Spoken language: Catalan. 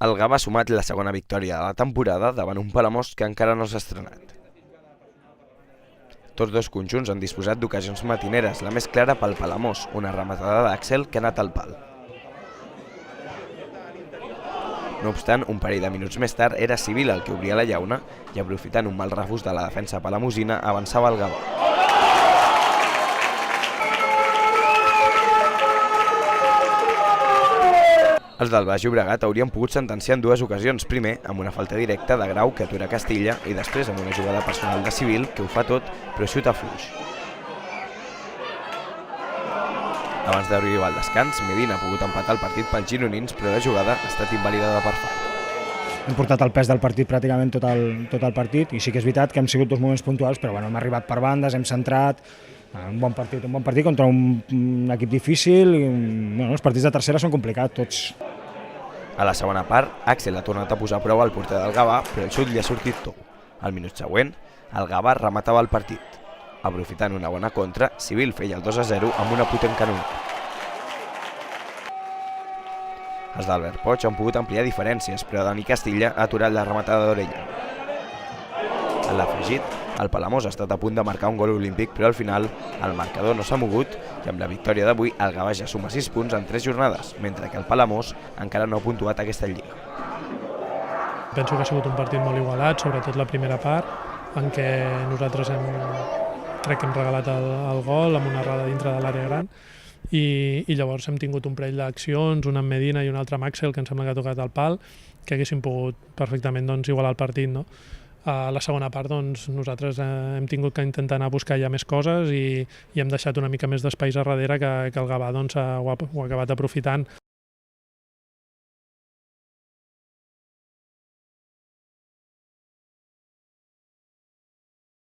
El Gavà ha sumat la segona victòria de la temporada davant un Palamós que encara no s'ha estrenat. Tots dos conjunts han disposat d'ocasions matineres, la més clara pel Palamós, una rematada d'Àxel que ha anat al pal. No obstant, un parell de minuts més tard era Civil el que obria la llauna i, aprofitant un mal refús de la defensa palamosina, avançava el Gavà. Els del Baix Llobregat haurien pogut sentenciar en dues ocasions, primer amb una falta directa de Grau que atura Castilla i després amb una jugada personal de Civil que ho fa tot però xuta fluix. Abans d'arribar al descans, Medina ha pogut empatar el partit pels gironins però la jugada ha estat invalidada per falt. Hem portat el pes del partit pràcticament tot el partit i sí que és veritat que hem sigut dos moments puntuals però bueno, hem arribat per bandes, hem centrat, un bon partit contra un equip difícil i bueno, els partits de tercera són complicats tots. A la segona part, Àxel ha tornat a posar a prova el porter del Gavà, però el xut li ha sortit tou. Al minut següent, el Gavà rematava el partit. Aprofitant una bona contra, Civil feia el 2-0 amb una potent canonada. Els d'Albert Poig han pogut ampliar diferències, però Dani Castilla ha aturat la rematada d'Orella. En l'afegit, el Palamós ha estat a punt de marcar un gol olímpic, però al final el marcador no s'ha mogut i amb la victòria d'avui el Gavà ja suma 6 punts en 3 jornades, mentre que el Palamós encara no ha puntuat aquesta lliga. Penso que ha sigut un partit molt igualat, sobretot la primera part, en què nosaltres crec que hem regalat el gol amb una errada dintre de l'àrea gran i llavors hem tingut un parell d'accions, una amb Medina i una altra amb Àxel, que em sembla que ha tocat el pal, que haguessin pogut perfectament igualar el partit, no? A la segona part nosaltres hem tingut que intentar anar a buscar ja més coses i hem deixat una mica més d'espais a darrere que el Gavà ho ha acabat aprofitant.